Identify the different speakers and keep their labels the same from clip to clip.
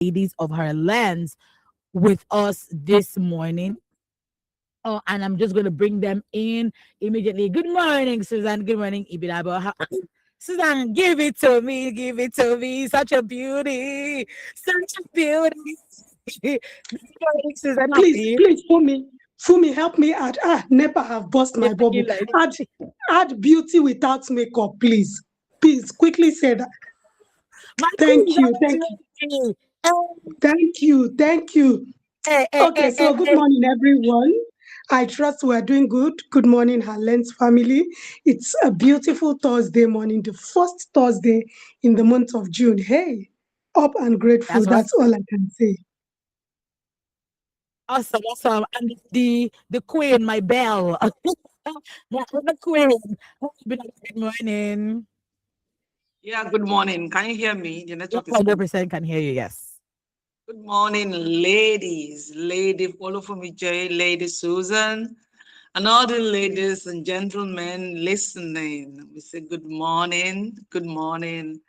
Speaker 1: ladies of HerLens with us this morning. Oh, and I'm just going to bring them in immediately. Good morning, Susan. Good morning, Ibidabo. Susan, give it to me. Give it to me. Such a beauty. Such a beauty. Good morning, Susan. How are
Speaker 2: Please,
Speaker 1: you?
Speaker 2: please, Fumi, help me add. Never have bust my bubble. Add beauty without makeup, please. Please, quickly say that.
Speaker 1: My
Speaker 2: Thank you, thank you. Okay, so good morning, everyone. I trust we are doing good. Good morning, HerLens family. It's a beautiful Thursday morning, the first Thursday in the month of June. Hey, up and grateful. That's all I can say.
Speaker 1: Awesome, awesome. And the queen, my bell. My other queen. Good morning.
Speaker 3: Yeah, good morning. Can you hear me? The network is
Speaker 1: 100% can hear you, yes.
Speaker 3: Good morning, ladies. Lady Olufumi J, Lady Susan, and all the ladies and gentlemen listening. We say good morning. Good morning.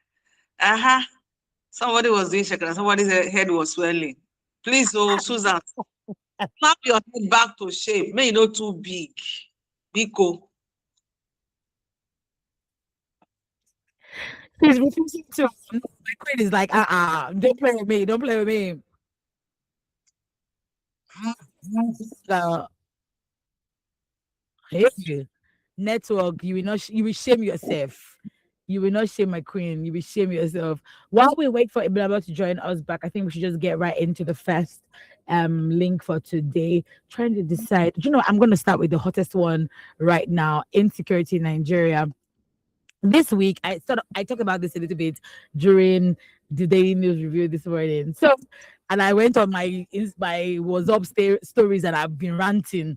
Speaker 3: Somebody was doing shakara. Somebody's head was swelling. Please, oh, Susan, snap your head back to shape. May you not too big. Biko.
Speaker 1: He's refusing to. My queen is like, don't play with me. Don't play with me. Hey, network, you will not. You will shame yourself. You will not shame my queen. You will shame yourself. While we wait for Ibnaba to join us back, I think we should just get right into the first link for today. Trying to decide. You know, I'm going to start with the hottest one right now: insecurity in Nigeria. This week, I talked about this a little bit during the daily news review this morning. So, and I went on my WhatsApp stories and I've been ranting.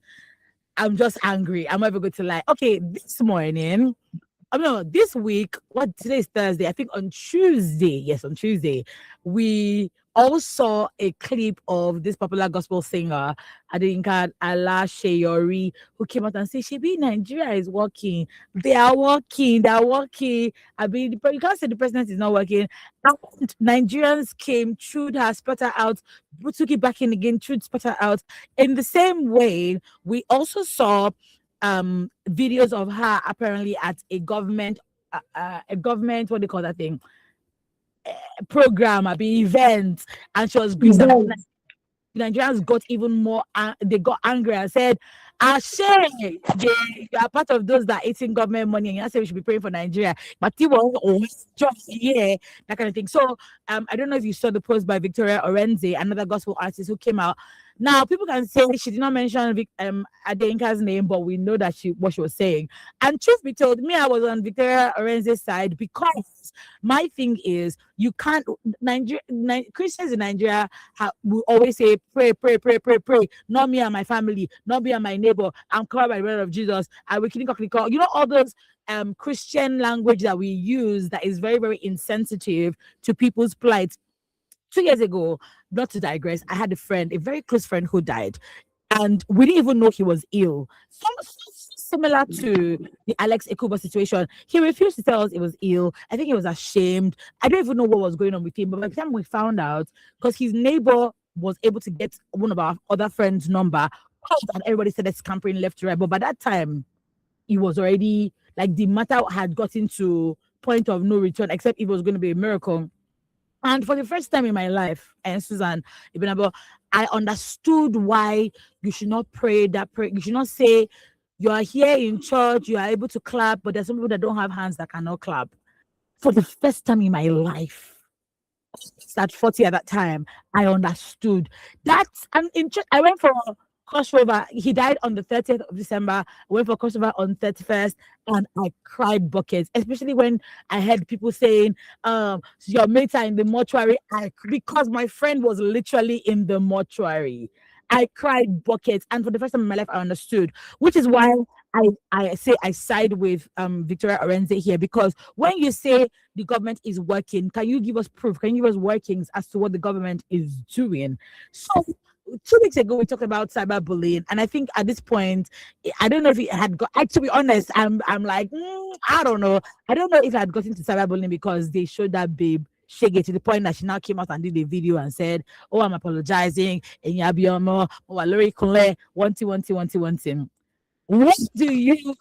Speaker 1: I'm just angry. I'm never going to lie. Okay, this morning, no, this week, what today is Thursday. I think on Tuesday, yes, on Tuesday, we all saw a clip of this popular gospel singer, Yinka Alaseyori, who came out and said, Shebi, Nigeria is working. They are working. They are working. I mean, you can't say the president is not working. And Nigerians came, chewed her, spat her out, took it back in again, chewed, spat her out. In the same way, we also saw videos of her apparently at a government what do you call that thing, program, event, and she was greeted. Nigerians got even more, they got angry and said, Ashe, you are part of those that are eating government money, and you say we should be praying for Nigeria. But you won't always just that kind of thing. So I don't know if you saw the post by Victoria Orenze, another gospel artist who came out. Now people can say she did not mention Adenka's name, but we know that what she was saying. And truth be told, me, I was on Victoria Orenze's side because my thing is you can't Christians in Nigeria will always say pray, pray, pray, pray, pray. Not me and my family, not me and my neighbor. I'm covered by the blood of Jesus. I will you know all those Christian language that we use that is very, very insensitive to people's plight. 2 years ago, not to digress, I had a very close friend who died, and we didn't even know he was ill. So similar to the Alex Ekuba situation, he refused to tell us he was ill. I think he was ashamed. I don't even know what was going on with him. But by the time we found out, because his neighbor was able to get one of our other friends' number, and everybody started scampering left to right. But by that time, it was already like the matter had gotten to point of no return, except it was going to be a miracle. And for the first time in my life, and Susan, I understood why you should not pray that prayer. You should not say you are here in church, you are able to clap, but there's some people that don't have hands that cannot clap. For the first time in my life, at 40 at that time, I understood that. And in church, I went for crossover. He died on the 30th of December. I went for crossover on 31st, and I cried buckets, especially when I heard people saying, your mates are in the mortuary. Because my friend was literally in the mortuary. I cried buckets, and for the first time in my life, I understood, which is why I say I side with Victoria Orenze here, because when you say the government is working, can you give us proof? Can you give us workings as to what the government is doing? So 2 weeks ago we talked about cyberbullying, and I think at this point, I don't know if it had got. To be honest, I'm like, I don't know. I don't know if I had gotten to cyberbullying because they showed that babe Shege, to the point that she now came out and did a video and said, "Oh, I'm apologizing. And Yabiomo, oh, Lori Kunle, one thing. What do you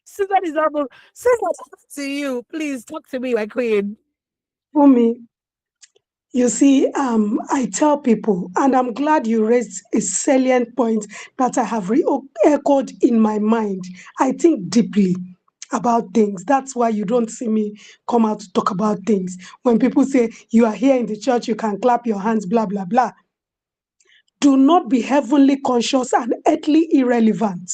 Speaker 1: Susan is almost Susan, to you? Please talk to me, my queen.
Speaker 2: For me, you see, I tell people, and I'm glad you raised a salient point that I have echoed in my mind. I think deeply about things. That's why you don't see me come out to talk about things. When people say you are here in the church, you can clap your hands, blah, blah, blah. Do not be heavenly conscious and earthly irrelevant.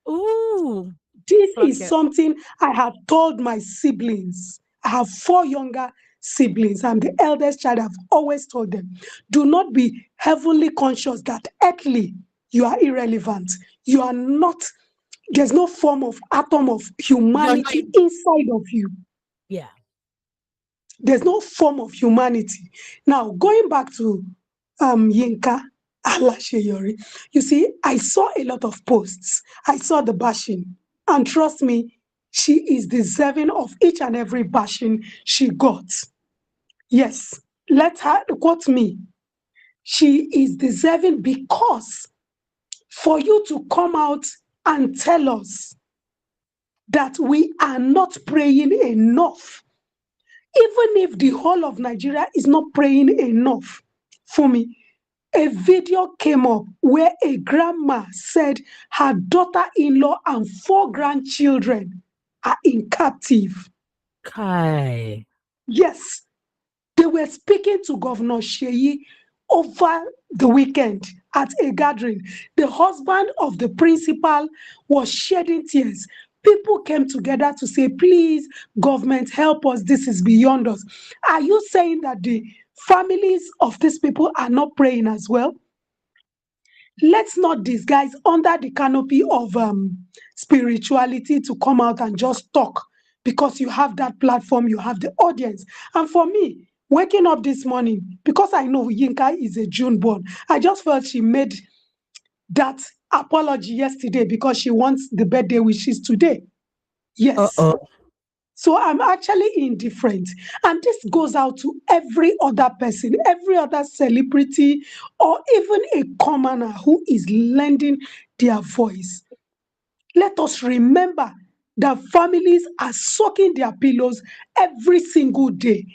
Speaker 1: Ooh,
Speaker 2: This
Speaker 1: clock
Speaker 2: is
Speaker 1: it.
Speaker 2: something I have told my siblings. I have 4 younger siblings. I'm the eldest child. I've always told them, do not be heavenly conscious that earthly you are irrelevant. You are not, there's no form of atom of
Speaker 1: You're not
Speaker 2: humanity inside of you.
Speaker 1: yeah.
Speaker 2: There's no form of humanity. Now, going back to Yinka Alaseyori, you see, I saw a lot of posts. I saw the bashing. And trust me, she is deserving of each and every bashing she got. Yes, let her quote me. She is deserving because for you to come out and tell us that we are not praying enough, even if the whole of Nigeria is not praying enough, for me, a video came up where a grandma said her daughter-in-law and 4 grandchildren are in captive.
Speaker 1: Kai.
Speaker 2: Yes, they were speaking to Governor Sheyi over the weekend at a gathering. The husband of the principal was shedding tears. People came together to say, please, government, help us. This is beyond us. Are you saying that the families of these people are not praying as well? Let's not disguise under the canopy of spirituality to come out and just talk because you have that platform, you have the audience. And for me, waking up this morning, because I know Yinka is a June born, I just felt she made that apology yesterday because she wants the birthday wishes today. Yes.
Speaker 1: Uh-oh.
Speaker 2: So I'm actually indifferent. And this goes out to every other person, every other celebrity, or even a commoner who is lending their voice. Let us remember that families are soaking their pillows every single day.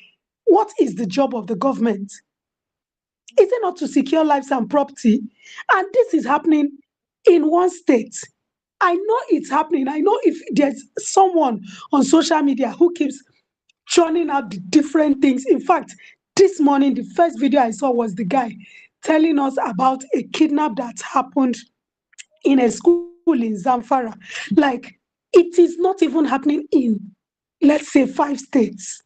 Speaker 2: What is the job of the government? Is it not to secure lives and property? And this is happening in one state. I know it's happening. I know if there's someone on social media who keeps churning out the different things. In fact, this morning, the first video I saw was the guy telling us about a kidnap that happened in a school in Zamfara. Like, it is not even happening in, let's say, 5 states.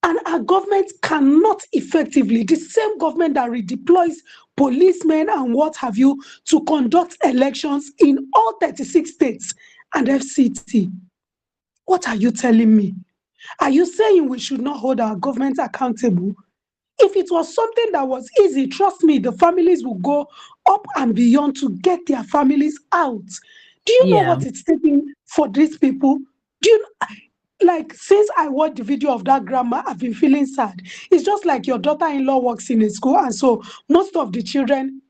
Speaker 2: And our government cannot effectively, the same government that redeploys policemen and what have you to conduct elections in all 36 states and FCT. What are you telling me? Are you saying we should not hold our government accountable? If it was something that was easy, trust me, the families will go up and beyond to get their families out. Do you know
Speaker 1: Yeah.
Speaker 2: what it's taking for these people? Do you like since I watched the video of that grandma, I've been feeling sad. It's just like your daughter-in-law works in a school, and so most of the children,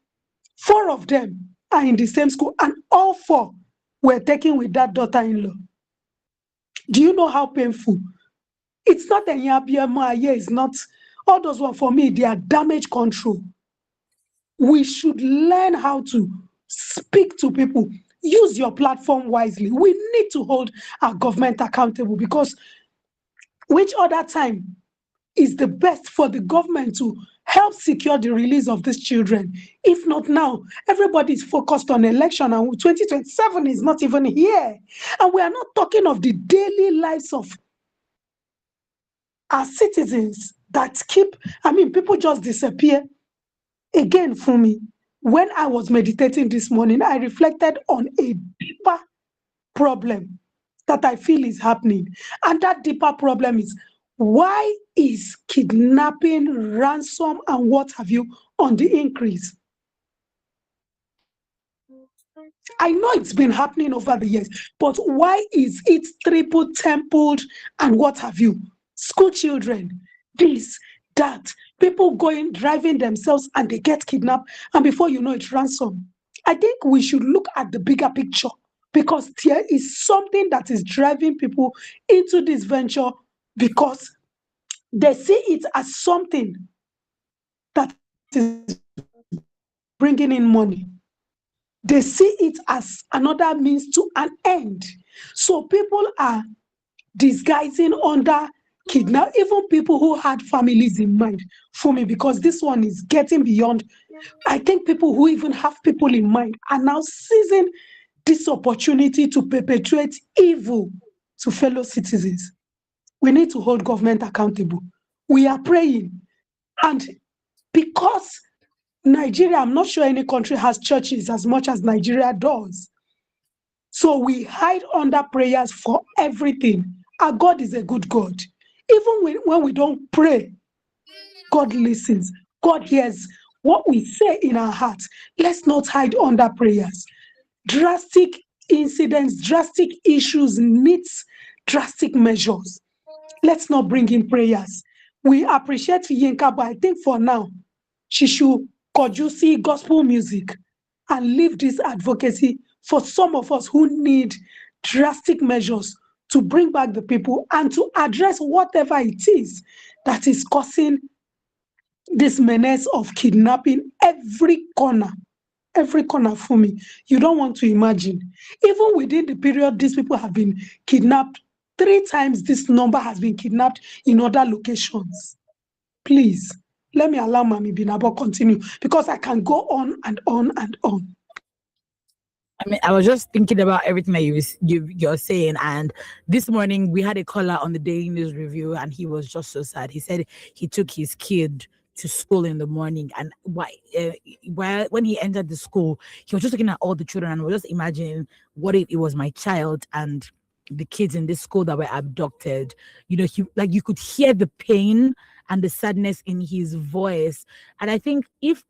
Speaker 2: 4 of them, are in the same school, and all 4 were taken with that daughter-in-law. Do you know how painful? It's not a yabiama, yeah, it's not. All those ones for me, they are damage control. We should learn how to speak to people. Use your platform wisely. We need to hold our government accountable because which other time is the best for the government to help secure the release of these children? If not now, everybody is focused on election and 2027 is not even here. And we are not talking of the daily lives of our citizens that keep, I mean, people just disappear. Again, for me, when I was meditating this morning, I reflected on a deeper problem that I feel is happening. And that deeper problem is why is kidnapping, ransom, and what have you on the increase? I know it's been happening over the years, but why is it triple templed and what have you? School children, this, that, people going, driving themselves and they get kidnapped, and before you know it, ransom. I think we should look at the bigger picture because there is something that is driving people into this venture because they see it as something that is bringing in money. They see it as another means to an end. So people are disguising under kidnap, even people who had families in mind for me, because this one is getting beyond. I think people who even have people in mind are now seizing this opportunity to perpetuate evil to fellow citizens. We need to hold government accountable. We are praying. And because Nigeria, I'm not sure any country has churches as much as Nigeria does. So we hide under prayers for everything. Our God is a good God. Even when we don't pray, God listens. God hears what we say in our hearts. Let's not hide under prayers. Drastic incidents, drastic issues needs drastic measures. Let's not bring in prayers. We appreciate Yinka, but I think for now, she should see gospel music and leave this advocacy for some of us who need drastic measures to bring back the people and to address whatever it is that is causing this menace of kidnapping every corner. Every corner for me. You don't want to imagine. Even within the period these people have been kidnapped, 3 times this number has been kidnapped in other locations. Please, let me allow Mami Binabo continue because I can go on and on and on.
Speaker 1: I mean, I was just thinking about everything that you're saying, and this morning we had a caller on the Daily News Review, and he was just so sad. He said he took his kid to school in the morning, and when he entered the school, he was just looking at all the children and was just imagining, what if it was my child and the kids in this school that were abducted? You know, you could hear the pain and the sadness in his voice. And I think if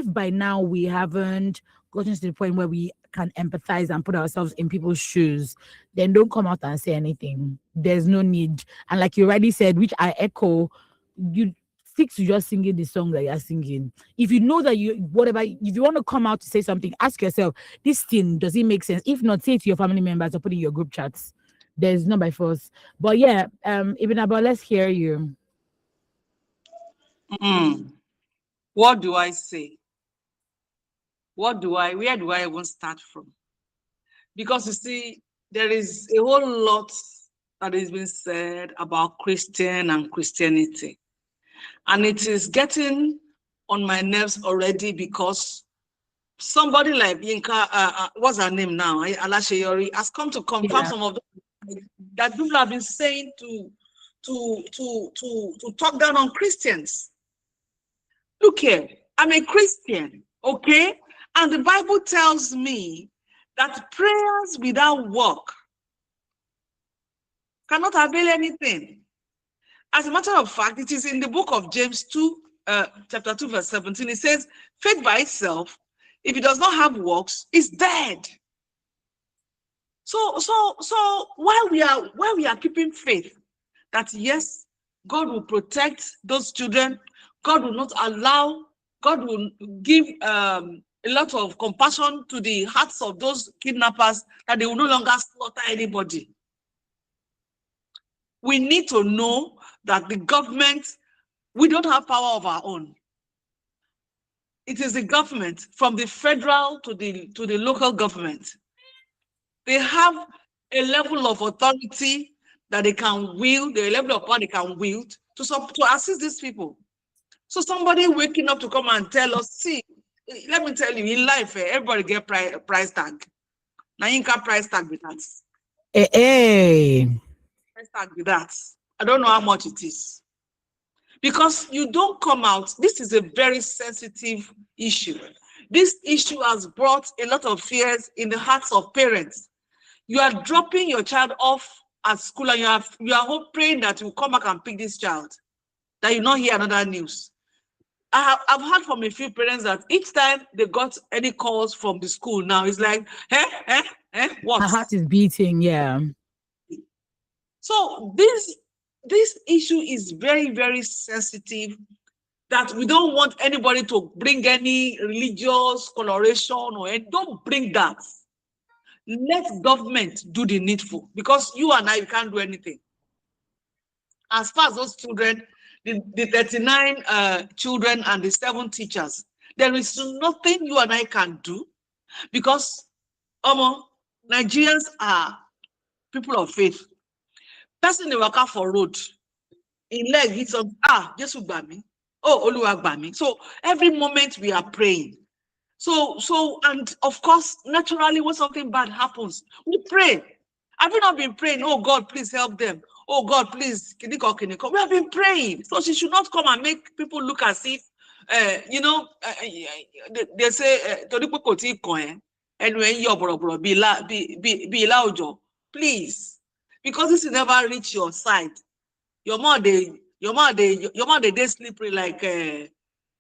Speaker 1: by now we haven't gotten to the point where we can empathize and put ourselves in people's shoes, then don't come out and say anything. There's no need. And like you already said, which I echo, you stick to just singing the song that you're singing. If you know that if you want to come out to say something, ask yourself, this thing, does it make sense? If not, say it to your family members or put it in your group chats. There's no by force. But yeah, Ibn Abba, let's hear you.
Speaker 3: What do I say? Where do I even start from? Because you see, there is a whole lot that has been said about Christian and Christianity. And it is getting on my nerves already because somebody like Yinka, what's her name now? Alaseyori, has come to confirm some of the that people have been saying to talk down on Christians. Look here, I'm a Christian, okay? And the Bible tells me that prayers without work cannot avail anything. As a matter of fact, it is in the book of James 2, chapter 2, verse 17. It says, faith by itself, if it does not have works, is dead. So while we are keeping faith that yes, God will protect those children, God will give a lot of compassion to the hearts of those kidnappers that they will no longer slaughter anybody. We need to know that the government, we don't have power of our own. It is the government, from the federal to the local government. They have a level of authority that they can wield, a level of power they can wield to assist these people. So somebody waking up to come and tell us, see, let me tell you, in life, everybody get price tag. Now Yinka price tag with that.
Speaker 1: Hey.
Speaker 3: Price tag with that. I don't know how much it is. Because you don't come out, this is a very sensitive issue. This issue has brought a lot of fears in the hearts of parents. You are dropping your child off at school and you are praying that you come back and pick this child, that you not hear another news. I've heard from a few parents that each time they got any calls from the school now, it's like, what?
Speaker 1: My heart is beating. Yeah.
Speaker 3: So this issue is very, very sensitive, that we don't want anybody to bring any religious coloration or don't bring that. Let government do the needful, because you and I can't do anything. As far as those children, the 39 children and the 7 teachers, there is nothing you and I can do, because Nigerians are people of faith. Person dey waka for road, in leg hit some, Jesu gbà mí, Olúwa gbà mí. So every moment we are praying. So and of course, naturally, when something bad happens, we pray. Have you not been praying? Oh God, please help them. Oh God, please, kiniko. We have been praying. So she should not come and make people look as if, they say, please, because this will never reach your side. Your mouth they slippery like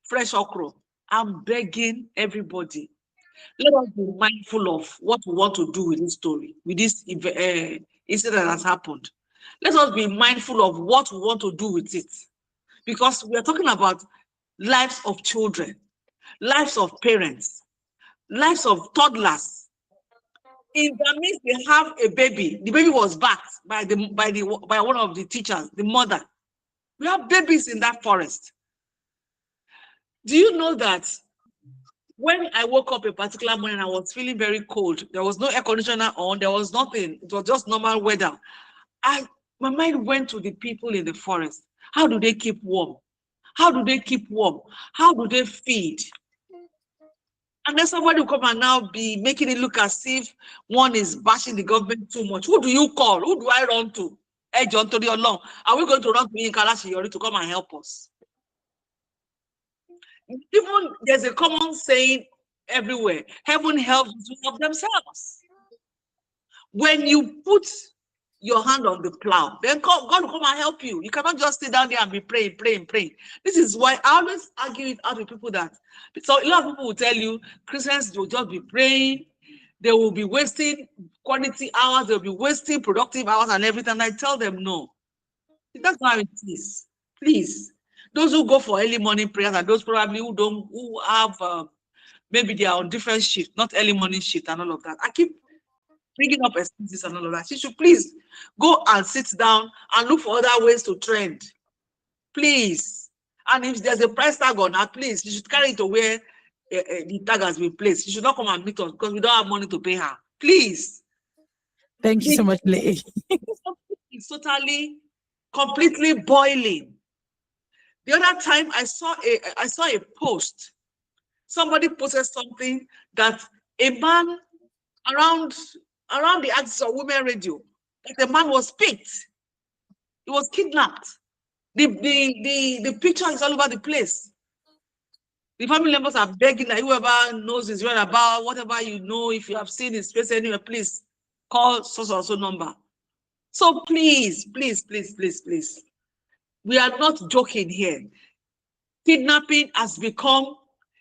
Speaker 3: fresh okra. I'm begging everybody, let us be mindful of what we want to do with this story, with this incident that has happened. Let us be mindful of what we want to do with it, because we are talking about lives of children, lives of parents, lives of toddlers. In the midst, they have a baby. The baby was backed by one of the teachers, the mother. We have babies in that forest. Do you know that when I woke up a particular morning, I was feeling very cold. There was no air conditioner on. There was nothing. It was just normal weather. My mind went to the people in the forest. How do they keep warm? How do they keep warm? How do they feed? And then somebody will come and now be making it look as if one is bashing the government too much. Who do you call? Who do I run to? Hey, John, to the long. Are we going to run to Yinka Alaseyori to come and help us? Even there's a common saying everywhere: heaven helps of themselves. When you put your hand on the plow, then God will come and help you. You cannot just sit down there and be praying. This is why I always argue it out with people that, so a lot of people will tell you Christians will just be praying, they will be wasting quality hours, they'll be wasting productive hours and everything. And I tell them no. That's not how it is. Please. Those who go for early morning prayers and those probably who have maybe they are on different shifts, not early morning shift and all of that. I keep bringing up excuses and all of that. You should please go and sit down and look for other ways to trend. Please. And if there's a price tag on her, please, you should carry it to where the tag has been placed. You should not come and meet us because we don't have money to pay her. Please.
Speaker 1: Thank you so much, Lady.
Speaker 3: It's totally, completely boiling. The other time I saw a post. Somebody posted something that a man around the axis of Women Radio, that the man was picked. He was kidnapped. The picture is all over the place. The family members are begging that whoever knows his whereabouts, whatever you know, if you have seen his face anywhere, please call so number. So please. We are not joking here. Kidnapping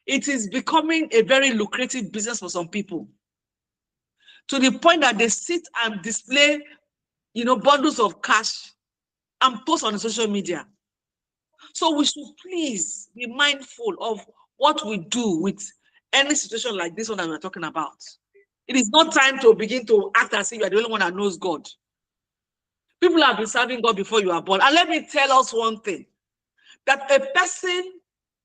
Speaker 3: it is becoming a very lucrative business for some people, to the point that they sit and display, bundles of cash and post on the social media. So we should please be mindful of what we do with any situation like this one that we're talking about. It is not time to begin to act as if you are the only one that knows God. People have been serving God before you are born. And let me tell us one thing, that a person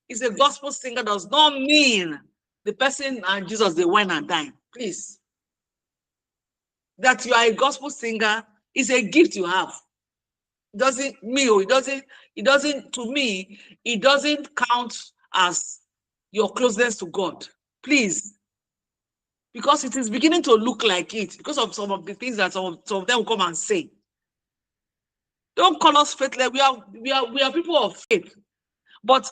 Speaker 3: is a gospel singer does not mean the person and Jesus, they wine and dine. Please. That you are a gospel singer is a gift you have. To me, it doesn't count as your closeness to God. Please. Because it is beginning to look like it, because of some of the things that some of them will come and say. Don't call us faithless. We are people of faith. But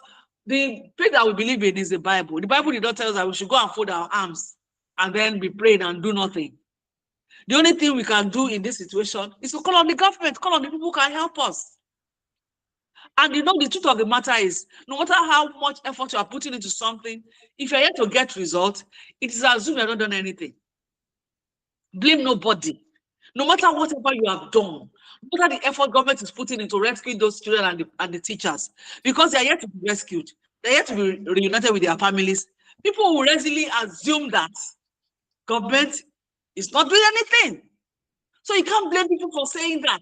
Speaker 3: the faith that we believe in is the Bible. The Bible did not tell us that we should go and fold our arms and then be praying and do nothing. The only thing we can do in this situation is to call on the government, call on the people who can help us. And you know, the truth of the matter is, no matter how much effort you are putting into something, if you're yet to get results, it is assumed you've not done anything. Blame nobody. No matter whatever you have done, no matter the effort government is putting into rescuing those children and the teachers, because they are yet to be rescued, they are yet to be reunited with their families, people will readily assume that government is not doing anything. So you can't blame people for saying that.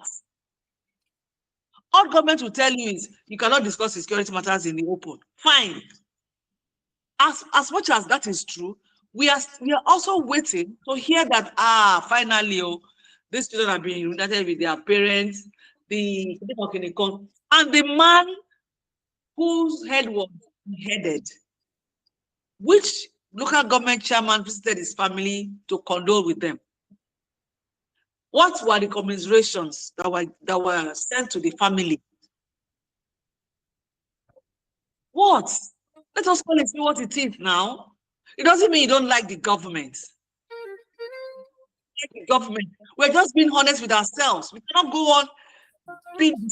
Speaker 3: All government will tell you is you cannot discuss security matters in the open. Fine. As much as that is true, we are also waiting to hear that finally, these children are being reunited with their parents, and the man whose head was beheaded, which local government chairman visited his family to condole with them. What were the commiserations that were sent to the family? What? Let us call it what it is now. It doesn't mean you don't like the government. Like the government. We're just being honest with ourselves. We cannot go on being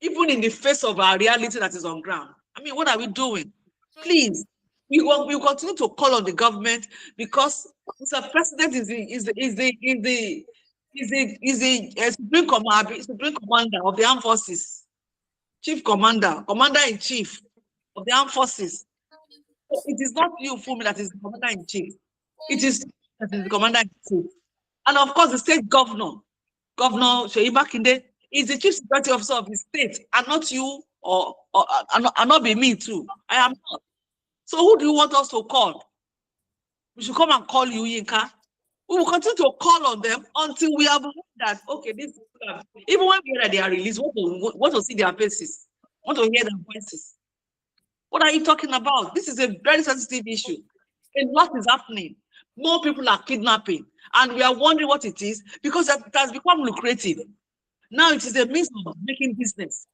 Speaker 3: even in the face of our reality that is on ground. I mean, what are we doing? Please, we will continue to call on the government because Mr. President is the supreme commander of the armed forces, chief commander-in-chief of the armed forces. So it is not you, Fumi, that is the commander-in-chief. It is the commander-in-chief. And of course, the state governor, Governor Seyi Makinde, is the chief security officer of the state, and not you, or not be me too. I am not. So who do you want us to call? We should come and call you, Yinka. We will continue to call on them until we have heard that, okay, this is, even when we hear that they are released, want to see their faces, want to hear their voices. What are you talking about? This is a very sensitive issue. A lot is happening. More people are kidnapping, and we are wondering what it is because it has become lucrative. Now it is a means of making business.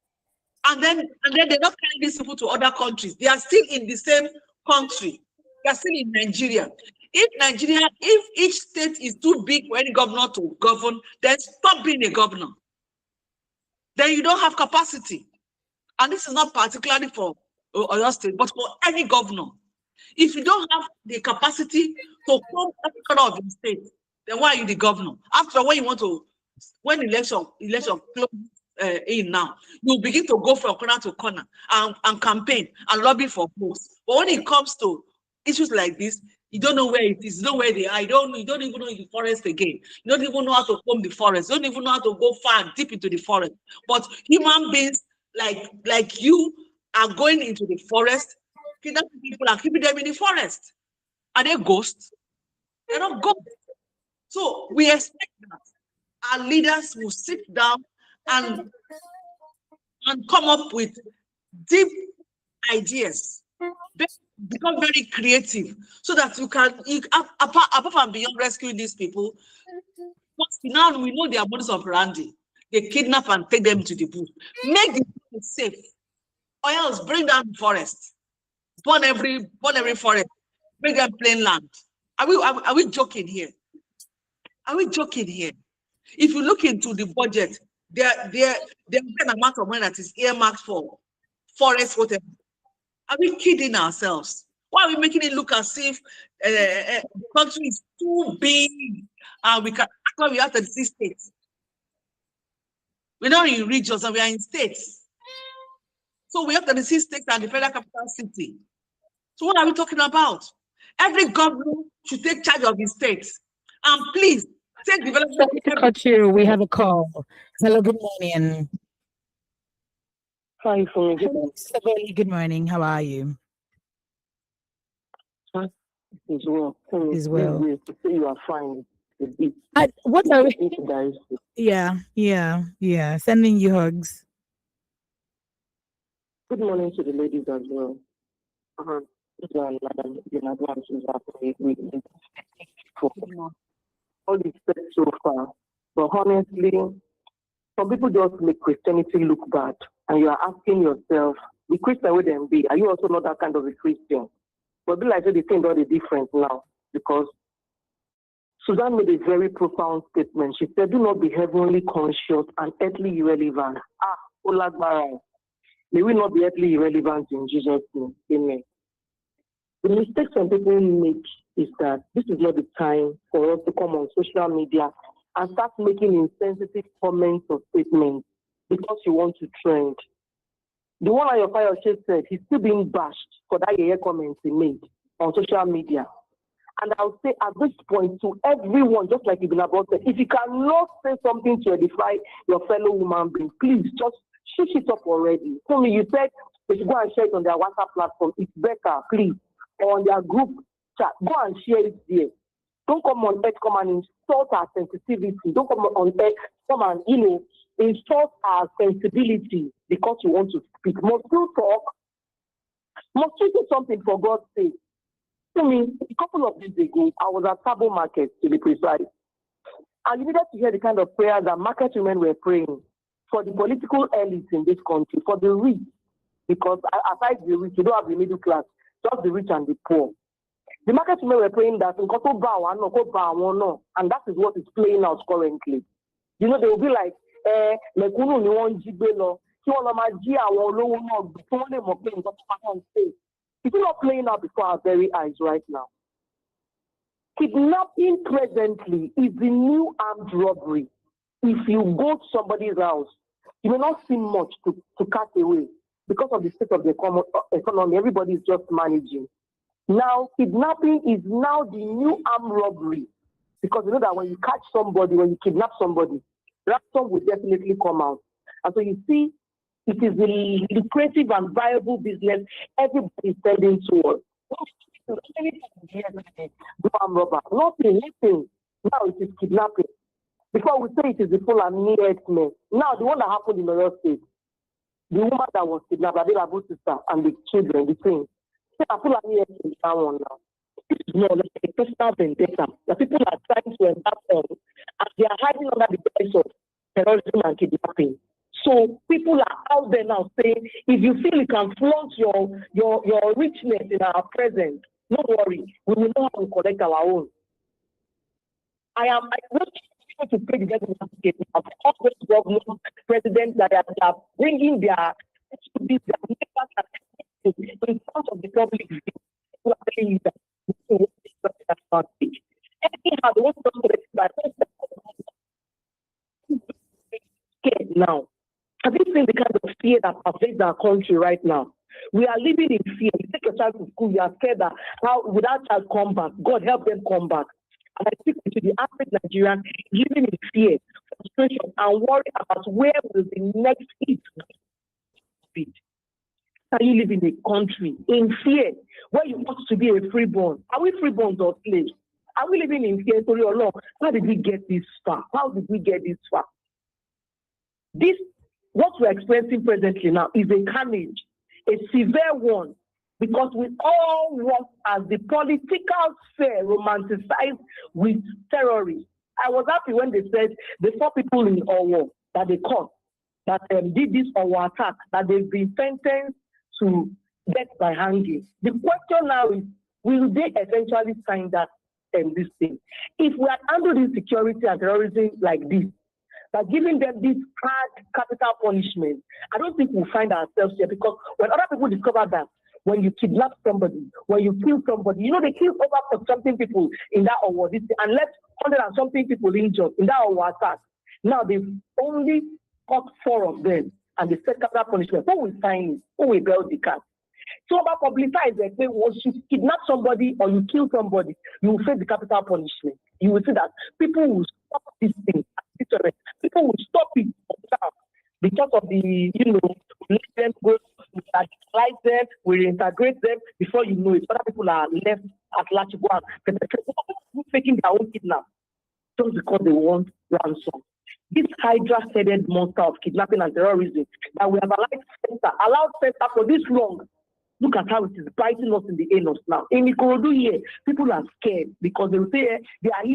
Speaker 3: And then they're not carrying these people to other countries. They are still in the same country. They are still in Nigeria. If each state is too big for any governor to govern, then stop being a governor. Then you don't have capacity. And this is not particularly for Oyo State, but for any governor. If you don't have the capacity to come out of the state, then why are you the governor? After all, when election closes in now, you begin to go from corner to corner and campaign and lobby for votes. But when it comes to issues like this, you don't know where it is, you know where they are. You don't even know the forest again. You don't even know how to comb the forest. You don't even know how to go far deep into the forest. But human beings like you are going into the forest, kidnapping people and keeping them in the forest. Are they ghosts? They're not ghosts. So we expect that our leaders will sit down and come up with deep ideas, become very creative, so that you can, apart from beyond rescuing these people, now we know their modus operandi. They kidnap and take them to the bush. Make the people safe, or else bring down the forest, burn every forest, bring them plain land. Are we joking here? Are we joking here? If you look into the budget, there's an amount of money that is earmarked for forest, whatever. Are we kidding ourselves? Why are we making it look as if the country is too big and we have 36 states? We're not in regions and we are in states. So we have 36 states and the federal capital city. So what are we talking about? Every governor should take charge of his states. And please, take development.
Speaker 1: Sorry to cut you. We have a call. Hello, good morning.
Speaker 4: Hi, Fumi.
Speaker 1: Good morning. How are you?
Speaker 4: As well.
Speaker 1: As well.
Speaker 4: You are fine.
Speaker 1: What are we? Yeah. Sending you hugs.
Speaker 4: Good morning to the ladies as well. All the steps so far, but honestly, some people just make Christianity look bad, and you are asking yourself, the Christian would then be, are you also not that kind of a Christian? But be like the thing got a difference now, because Susan made a very profound statement. She said, do not be heavenly conscious and earthly irrelevant. Olagbara. May we not be earthly irrelevant in Jesus' name. Amen. The mistake some people make is that this is not the time for us to come on social media and start making insensitive comments or statements because you want to trend. The one on your fire said he's still being bashed for that comment he made on social media. And I'll say at this point to everyone, just like Ibn Abbas said, if you cannot say something to edify your fellow human being, please just shut it up already. Tell me, you said they should go and share it on their WhatsApp platform. It's better, please. Or on their group chat. Go and share it there. Don't come on Earth, come and insult our sensitivity. Don't come on Earth, come and, insult our sensibility because you want to speak. Must you talk? Must you do something for God's sake? I mean, a couple of days ago, I was at Sabo Market, to be precise. And you needed to hear the kind of prayers that market women were praying for the political elites in this country, for the rich. Because aside the rich, you don't have the middle class, just the rich and the poor. The market women were praying that, and that is what is playing out currently. You know, they will be like, it's not playing out before our very eyes right now. Kidnapping presently is the new armed robbery. If you go to somebody's house, you may not see much to cut away because of the state of the economy. Everybody is just managing. Now, kidnapping is now the new armed robbery because you know that when you catch somebody, when you kidnap somebody, ransom will definitely come out. And so you see, it is a lucrative and viable business everybody is tending towards. Nothing. Now it is kidnapping. Before we say it is the full and near men. Now the one that happened in Oyo State, the woman that was kidnapped, Adela's sister, and the children, the twins. That one now. This is not like a personal vendetta. The people are trying to embark on, and they are hiding under the guise of terrorism and kidnapping. So people are out there now saying, if you feel you can flaunt your richness in our presence, don't worry, we will know how to collect our own. I want to pray the government of all those governors, presidents that are bringing their in front of the public. Anyhow, they want to collect by scared now. Have you seen the kind of fear that pervades our country right now? We are living in fear. You take your child to school, you are scared that how would that child come back? God help them come back. And I speak to the average Nigerian living in fear, frustration, and worry about where will the next hit be. Are you living in a country in fear where you want to be a freeborn? Are we freeborns or slaves? Are we living in fear? Sorry or no? How did we get this far? How did we get this far? What we're experiencing presently now is a carnage, a severe one, because we all want as the political sphere romanticized with terrorists. I was happy when they said the 4 people in Owo that they caught that did this Owo attack, that they've been sentenced to death by hanging. The question now is, will they eventually sign that this thing? If we had handled insecurity and terrorism like this, by giving them this hard capital punishment, I don't think we'll find ourselves here, because when other people discover that when you kidnap somebody, when you kill somebody, you know, they killed over something people in that award and left 100 and something people injured in that award attack. Now they've only caught 4 of them and they set capital punishment. Who will sign it? Who will bail the cat? So about publicize that once you kidnap somebody or you kill somebody, you will face the capital punishment. You will see that people will stop this thing. People will stop it because of the, let them go, we radicalize them, we integrate them. Before you know it, other people are left at large and faking their own kidnap just because they want ransom. This hydra-headed monster of kidnapping and terrorism that we have allowed center for this long. Look at how it is biting us in the anus now. In Ikorodu here, people are scared because they will say, they are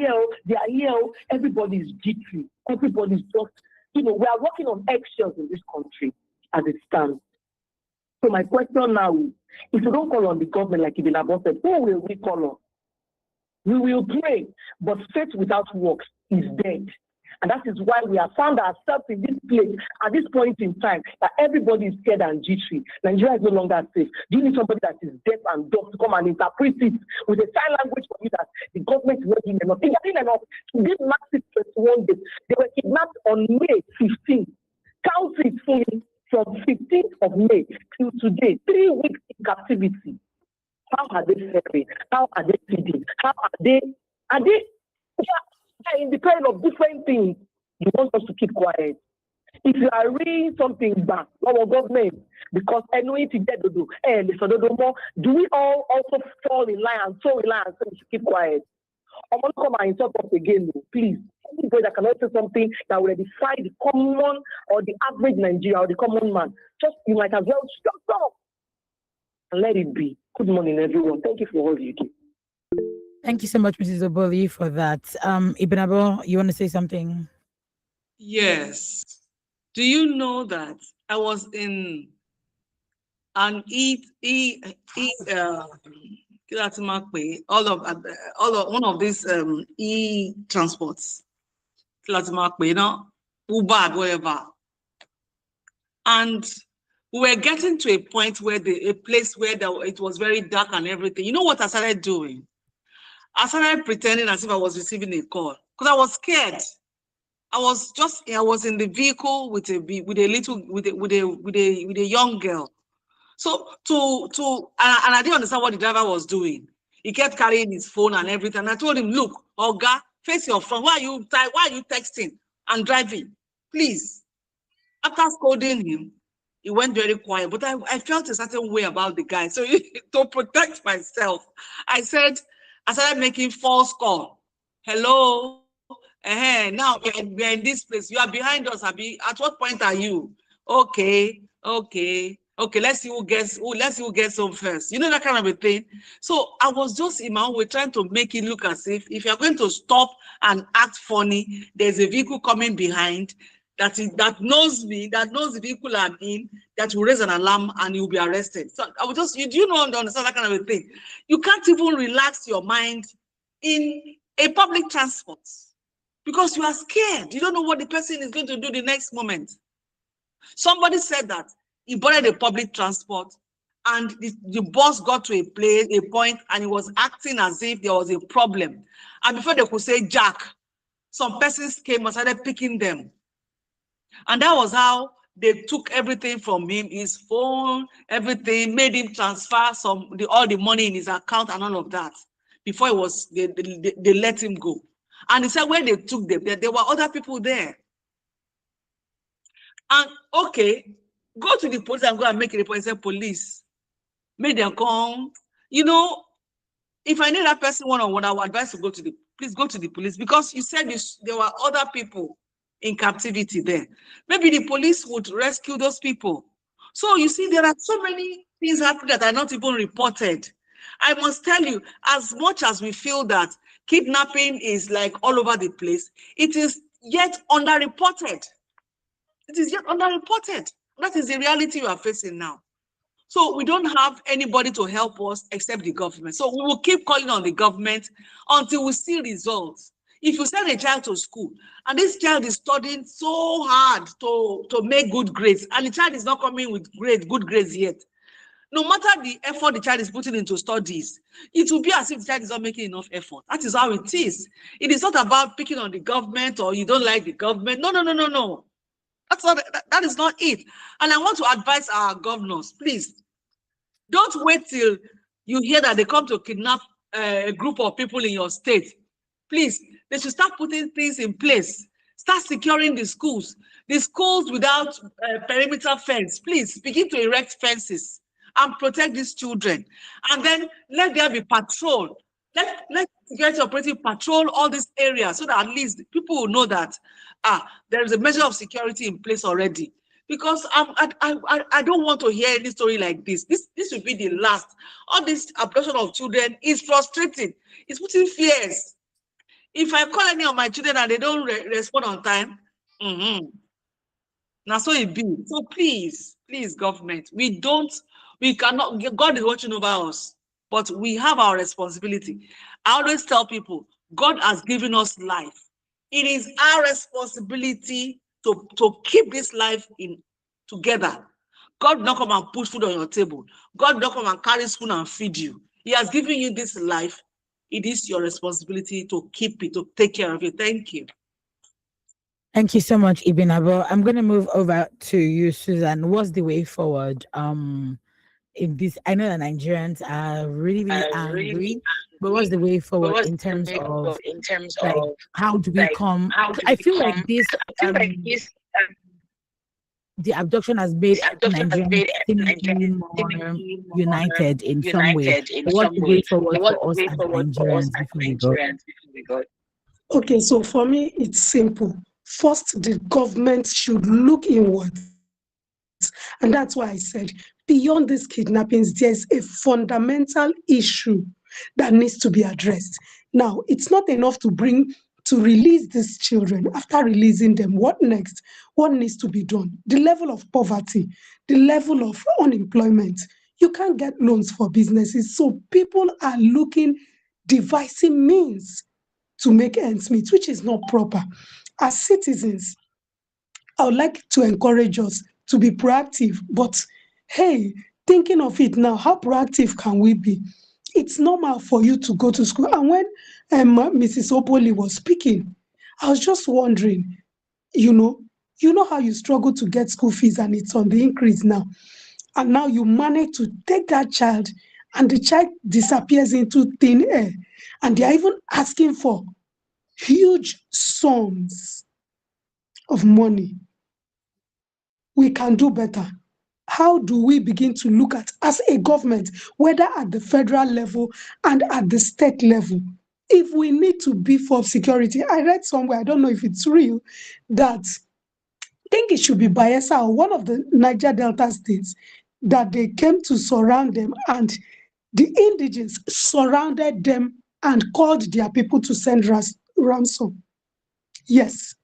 Speaker 4: here, everybody is jittery. Everybody is just, we are working on eggshells in this country as it stands. So my question now is, if you don't call on the government like Ibn Abbas said, who will we call on? We will pray, but faith without works is dead. And that is why we have found ourselves in this place at this point in time that everybody is scared and jittery. Nigeria is no longer safe. Do you need somebody that is deaf and dumb to come and interpret it with a sign language for you that the government is not doing enough? They are doing enough to give massive 21 days. They were kidnapped on May 15th. Count it from 15th of May till today, 3 weeks in captivity. How are they faring? How are they feeding? How are they? They are in the kind of different things. You want us to keep quiet. If you are reading something back, our government, because I know it is dead to do. Do we all also fall in line and so in line and say we should keep quiet? I'm going to come and insult us again, please. Anybody that cannot say something that will edify the common or the average Nigeria or the common man, just you might as well shut up and let it be. Good morning, everyone. Thank you for all you do.
Speaker 1: Thank you so much, Mrs. Oboli, for that. Ibn Abo, you want to say something?
Speaker 3: Yes. Do you know that I was in an one of these e-transports, Uber, whatever. And we were getting to a point where a place where it was very dark and everything. You know what I started doing? I started pretending as if I was receiving a call because I was scared. I was in the vehicle with a young girl. So and I didn't understand what the driver was doing. He kept carrying his phone and everything. And I told him, look, Oga, face your front. Why are you texting and driving? Please. After scolding him, he went very quiet. But I felt a certain way about the guy. So to protect myself, I started making false call. Hello. Now we're in this place. You are behind us, Abi. At what point are you? Okay. Let's see who gets home first. You know, that kind of a thing. So I was just in my own way trying to make it look as if you're going to stop and act funny, there's a vehicle coming behind that knows me, that knows the vehicle I'm in, that will raise an alarm and you'll be arrested. So I would just, do you know, understand that kind of a thing? You can't even relax your mind in a public transport because you are scared. You don't know what the person is going to do the next moment. Somebody said that he boarded a public transport and the bus got to a point and he was acting as if there was a problem. And before they could say Jack, some persons came and started picking them. And that was how they took everything from him, his phone, everything, made him transfer all the money in his account and all of that. Before they let him go. And he said when they took them, there were other people there. And okay, go to the police and go and make a report and say, police, make them come. You know, if I need that person one-on-one, I would advise to please go to the police because you said there were other people in captivity there. Maybe the police would rescue those people. So you see, there are so many things happening that are not even reported. I must tell you, as much as we feel that kidnapping is like all over the place, it is yet underreported. It is yet underreported. That is the reality we are facing now. So we don't have anybody to help us except the government. So we will keep calling on the government until we see results. If you send a child to school and this child is studying so hard to make good grades and the child is not coming with good grades yet, no matter the effort the child is putting into studies, it will be as if the child is not making enough effort. That is how it is. It is not about picking on the government or you don't like the government. No. That is not it. And I want to advise our governors, please, don't wait till you hear that they come to kidnap a group of people in your state. Please, they should start putting things in place. Start securing the schools. The schools without perimeter fence, please begin to erect fences and protect these children. And then let there be patrol. Let security operative patrol all these areas so that at least people will know that there is a measure of security in place already. Because I don't want to hear any story like this. This will be the last. All this abduction of children is frustrating. It's putting fears. If I call any of my children and they don't respond on time, now so it be. So please, government, we cannot, God is watching over us, but we have our responsibility. I always tell people, God has given us life. It is our responsibility to keep this life together. God not come and put food on your table. God not come and carry spoon and feed you. He has given you this life. It is your responsibility to keep it, to take care of it. Thank you.
Speaker 1: Thank you so much, Ibn Abo. I'm going to move over to you, Susan. What's the way forward? In this, I know that Nigerians are really, really angry, but what's the way forward in terms of like how do we come? I feel like this the abduction has made Nigerians seemingly more united in some way. But what's the way forward for us as Nigerians before we go?
Speaker 2: Okay, so for me, it's simple. First, the government should look inwards. And that's why I said, beyond these kidnappings, there's a fundamental issue that needs to be addressed. Now, it's not enough to release these children. After releasing them, what next? What needs to be done? The level of poverty, the level of unemployment. You can't get loans for businesses. So people are devising means to make ends meet, which is not proper. As citizens, I would like to encourage us to be proactive, but hey, thinking of it now, how proactive can we be? It's normal for you to go to school. And when Mrs. Opoli was speaking, I was just wondering, you know how you struggle to get school fees and it's on the increase now. And now you manage to take that child and the child disappears into thin air. And they are even asking for huge sums of money. We can do better. How do we begin to look at, as a government, whether at the federal level and at the state level, if we need to beef up security? I read somewhere, I don't know if it's real, that I think it should be Bayelsa or one of the Niger Delta states, that they came to surround them and the indigenes surrounded them and called their people to send ransom. Yes,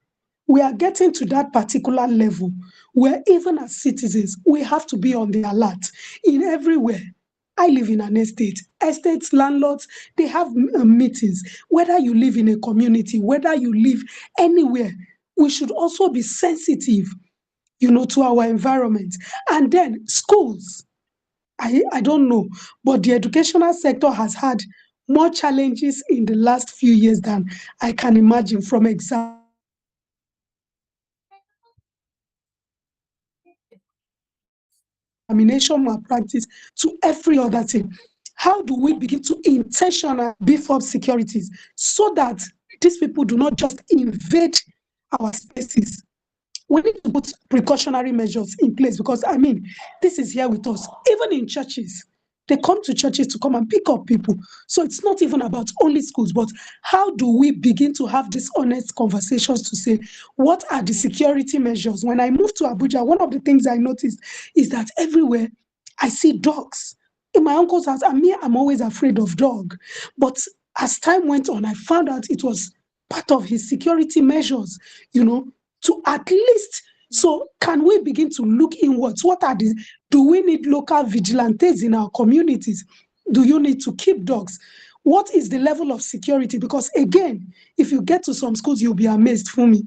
Speaker 2: we are getting to that particular level where even as citizens, we have to be on the alert in everywhere. I live in an estate. Estates, landlords, they have meetings. Whether you live in a community, whether you live anywhere, we should also be sensitive, to our environment. And then schools. I don't know, but the educational sector has had more challenges in the last few years than I can imagine, from examination malpractice to every other thing. How do we begin to intentionally beef up securities so that these people do not just invade our spaces? We need to put precautionary measures in place because, this is here with us. Even in churches, they come to churches to come and pick up people. So it's not even about only schools, but how do we begin to have these honest conversations to say, what are the security measures? When I moved to Abuja, one of the things I noticed is that everywhere I see dogs. In my uncle's house, I'm always afraid of dog. But as time went on, I found out it was part of his security measures, to at least, so can we begin to look inwards? Do we need local vigilantes in our communities? Do you need to keep dogs? What is the level of security? Because again, if you get to some schools, you'll be amazed, for me.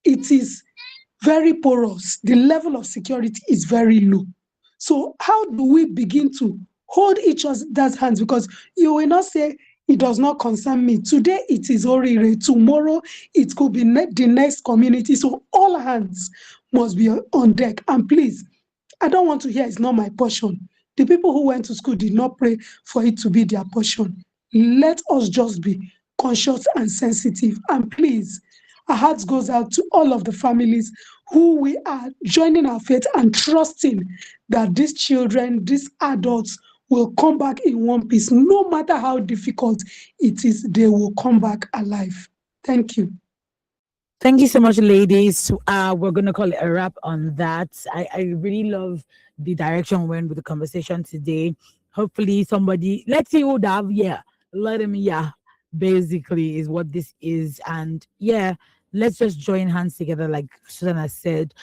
Speaker 2: It is very porous. The level of security is very low. So how do we begin to hold each other's hands? Because you will not say, it does not concern me. Today it is Orire. Tomorrow it could be the next community. So all hands must be on deck. And please, I don't want to hear it's not my portion. The people who went to school did not pray for it to be their portion. Let us just be conscious and sensitive. And please, our hearts goes out to all of the families who we are joining our faith and trusting that these children, these adults, will come back in one piece. No matter how difficult it is, they will come back alive. Thank you.
Speaker 1: Thank you so much, ladies. We're going to call it a wrap on that. I really love the direction we went with the conversation today. Hopefully somebody, let's see who have, let him, basically is what this is. And let's just join hands together, like Susan has said,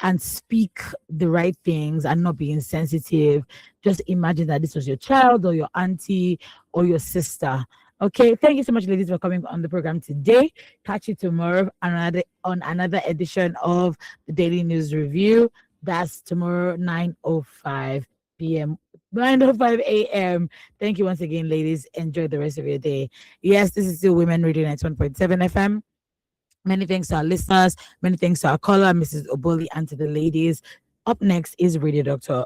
Speaker 1: and speak the right things and not be insensitive. Just imagine that this was your child or your auntie or your sister. Okay, thank you so much, ladies, for coming on the program today. Catch you tomorrow on another edition of the Daily News Review. That's tomorrow, 9:05 p.m. 9:05 a.m. Thank you once again, ladies. Enjoy the rest of your day. Yes, this is still Women Radio 91.7 FM. Many thanks to our listeners. Many thanks to our caller, Mrs. Oboli, and to the ladies. Up next is Radio Doctor